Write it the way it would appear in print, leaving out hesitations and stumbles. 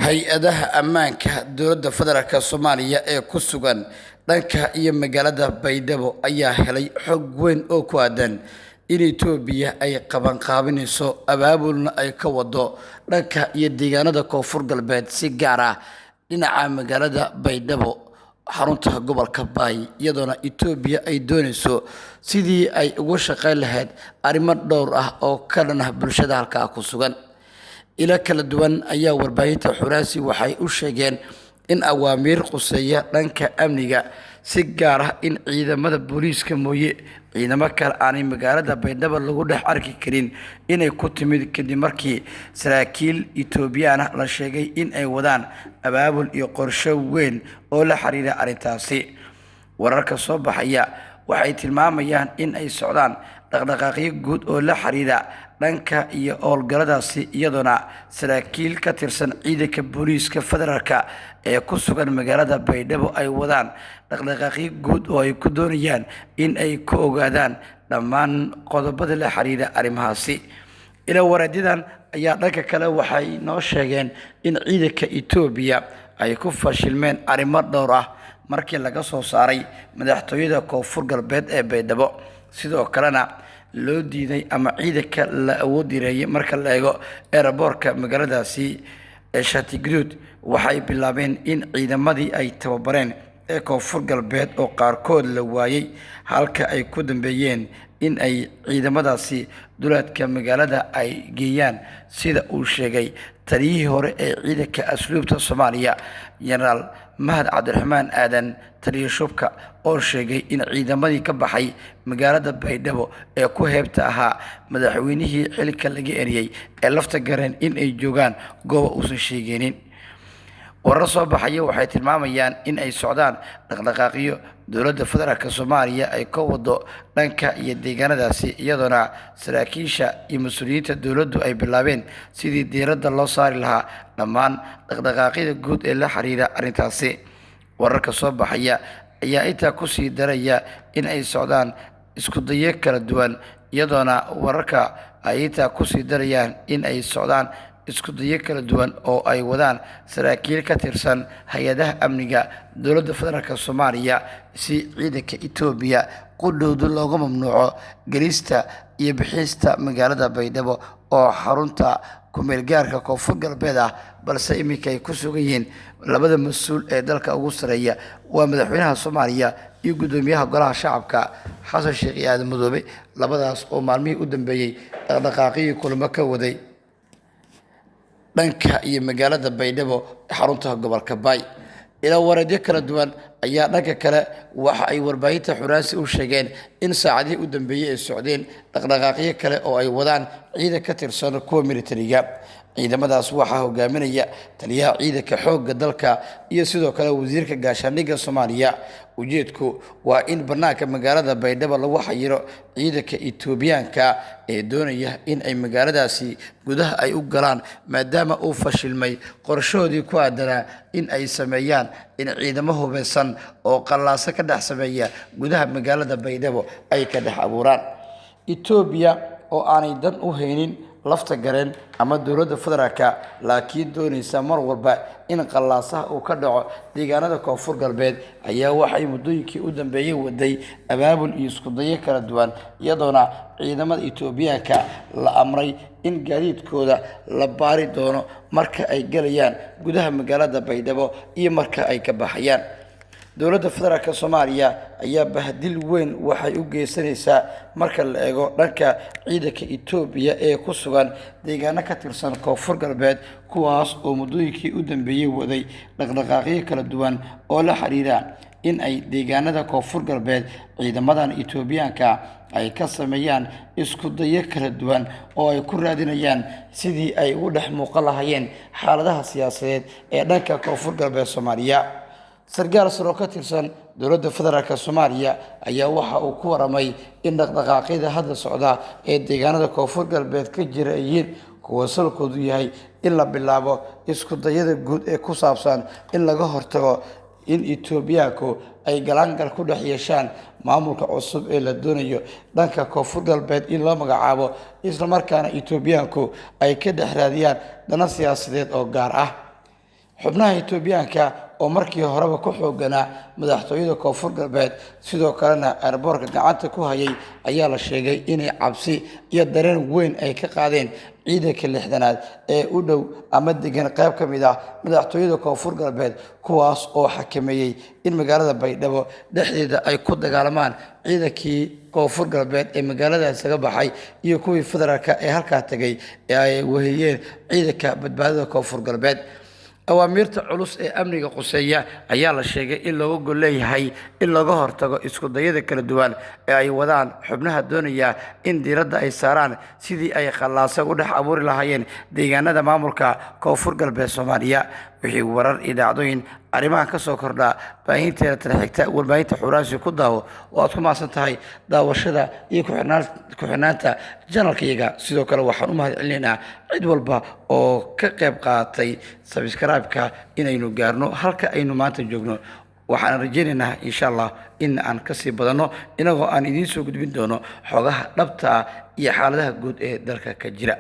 hay-adaha ammaanka dowladda federaalk Soomaaliya ee ku sugan dhanka iyo magaalada Baydhabo ayaa helay xog weyn oo ku aadan in Itoobiya ay qabanqaabinayso abaabulna ay ka wado dhanka iyo deegaanada Koonfur Galbeed si gaar ah dhinaca magaalada Baydhabo xarunta gobolka Bay iyadoo Itoobiya ay doonayso sidii ay uga shaqeyn lahayd arrimo dhowr ah oo ka dhan ah bulshada halka ku sugan ila kala duwan ayaa warbaahinta Xuraasi waxay u sheegeen in awaamiir quseeya dhanka amniga si gaar ah in ciidamada booliiska mooye ciidamo kale aanay magaalada Baydhabo lagu dhex arki karin inay ku timid kadib markii saraakiil Itoobiyaan la sheegay in ay wadaan abaabul iyo qorshe weyn oo la xiriira arrintaasi wararka soo baxaya waxay tilmaamayaan in ay socdaan dhaqdhaqaaqyo guud oo la xiriira dhanka iyo howlgalladaasi iyadoona saraakiil ka tirsan ciidanka booliiska federaalka ee ku sugan magaalada Baydhabo ay wadaan dhaqdhaqaaqyo guud oo ay ku doonayaan in ay ku ogaadaan dhammaan qodobada la xiriira arrimahaasi ila waradidan ayaa dhanka kale waxay noo sheegeen in ciidanka Itoobiya ay ku fashilmeen arrimo dhowr ah markii laga soo saaray madaxtooyada Koonfur Galbeed ee Baydhabo sidoo kalena loo diiday ama ciidanka la awood direeyay marka la eego airportka magaaladaasi ee Shatigud waxay bilaabeen in ciidamadii ay tababareen ee Koonfur Galbeed oo qaarkood la waayay halka ay ku dambeeyeen in ay ciidamadaasi duleedka magaalada ay geeyaan sida uu sheegay taliyihii hore ee ciidanka asluubta Soomaaliya General Mahad Cabdiraxmaan Aadan taliye shubka oo sheegay in ciidamadii ka baxay magaalada Baydhabo ee ku heebta ahaa madaxweynihii xilka laga eriyay ee lafta gareen in ay joogaan goob uusan sheegeenin warar soo baxaya waxay tilmaamayaan in ay socdaan dhaqdhaqaaqyo dowladda federaalk Soomaaliya ay ka wado dhanka iyo deegaanadaasi iyadoona saraakiisha iyo mas'uuliyiinta dowladdu ay bilaabeen sidii diiradda loo saari lahaa dhammaan dhaqdhaqaaqyada guud ee la xiriira arrintaasi wararka soo baxaya ayaa intaa ku sii daraya in ay socdaan isku dayo kala duwan iyadoona wararka ay intaa ku sii darayaan in ay socdaan isku dayo kala duwan oo ay wadaan saraakiil ka tirsan hay'adaha amniga dowladda federaalk Soomaaliya si ciidanka Itoobiya qudhoodu looga mamnuuco galista iyo bixista magaalada Baydhabo oo xarunta kumeel gaarka Koonfur Galbeed ah balse iminka ay ku sugan yihiin labada mas'uul ee dalka ugu sareeya waa madaxweynaha Soomaaliya iyo gudoomiyaha golaha shacabka Xasan Sheekh Aadan Madoobe labadaas oo maalmihii u dambeeyay dhaqdhaqaaqyo kulamo ka waday dhanka iyo magaalada Baydhabo xarunta gobolka Bay ila waradyo kala duwan ayaa dhanka kale waxa ay warbaahinta Xuraasi u sheegeen in saacadii u dambeeyay ay socdeen dhaqdhaqaaqyo kale oo ay wadaan ciidan ka tirsan kuwa militariga ciidamadaas waxaa hogaaminaya taliyaha ciidanka xoogga dalka iyo sidoo kale wasiirka gaashaandhigga Soomaaliya ujeedku waa in banaanka magaalada Baydhabo lagu xayiro ciidanka Itoobiyaanka ee doonaya in ay magaaladaasi gudaha ay u galaan maadaama uu fashilmay qorshahoodii ku aadanaa in ay sameeyaan in ciidamo hubeysan oo qallaasa ka dhex sameeya gudaha magaalada Baydhabo ay ka dhex abuuraan Itoobiya oo aanay dan u haynin lafta gareen ama dowladda federaalka laakiin doonaysa mar walba in qallaasaha uu ka dhaco deegaanada Koonfur Galbeed ayaa waxay muddooyinkii u dambeeyay waday abaabul iyo isku dayo kala duwan iyadoona ciidamada Itoobiyaanka la amray in gaadiidkooda la baari doono marka ay galayaan gudaha magaalada Baydhabo iyo marka ay ka baxayaan dowladda federaalk Soomaaliya ayaa bahdil weyn waxay u geysanaysaa marka la eego dhanka ciidanka Itoobiya ee ku sugan deegaano ka tirsan Koonfur Galbeed kuwaas oo muddooyinkii u dambeeyay waday dhaqdhaqaaqyo kala duwan oo la xiriira in ay deegaanada Koonfur Galbeed ciidamadan Itoobiyaanka ay ka sameeyaan isku dayo kala duwan oo ay ku raadinayaan sidii ay ugu dhex muuqan lahaayeen xaaladaha siyaasadeed ee dhanka Koonfur Galbeed Soomaaliya sargaal saro ka tirsan dowladda federaalk Soomaaliya ayaa waxa uu ku waramay in dhaqdhaqaaqyada hadda socda ee deegaanada Koonfur Galbeed ka jira yihiin kuwa salkoodu yahay in la bilaabo isku dayada guud ee ku saabsan in laga hortago in Itoobiyaanku ay galangal ku dhex yeeshaan maamulka cusub ee la doonayo dhanka Koonfur Galbeed in loo magacaabo isla markaana Itoobiyaanku ay ka dhex raadiyaan dana siyaasadeed oo gaar ah xubnaha Itoobiyaanka oo markii horeba ku xooganaa madaxtooyada Koonfur Galbeed sidoo kalena airportka gacanta ku hayay ayaa la sheegay inay cabsi iyo dareen weyn ay ka qaadeen ciidanka lixdanaad ee u dhow ama degan qayb ka mid ah madaxtooyada Koonfur Galbeed kuwaas oo xakameeyay in magaalada Baydhabo dhexdeeda ay ku dagaalamaan ciidankii Koonfur Galbeed ee magaaladaas laga baxay iyo kuwii federaalka ee halka tagay ee ay weheyeen ciidanka badbaadada Koonfur Galbeed awaamirta culus ee amniga quseeya ayaa la sheegay in looga gol leeyahay in laga hortago isku dayada kala duwan ee ay wadaan xubnaha doonaya in diiradda ay saaraan sidii ay khalaasa u dhex abuuri lahaayeen deegaanada maamulka Koonfur Galbeed Soomaaliya wixii warar idaacadooyin arrimahan ka soo kordha baahinteeda tarixigta warbaahinta xuraasi ku daawo oo aad ku maasan tahay daawashada iyo ku xirnaanta channelkayga sidoo kale waxaan u mahadcelinaynaa cid walba oo ka qayb qaatay subscribe-ka inaynu gaarno halka aynu maanta joogno waxaan rajaynaynaa insha Allah in aan ka sii badano inagoo aan idiin soo gudbin doono xogaha dhabta iyo xaaladaha guud ee dalka ka jira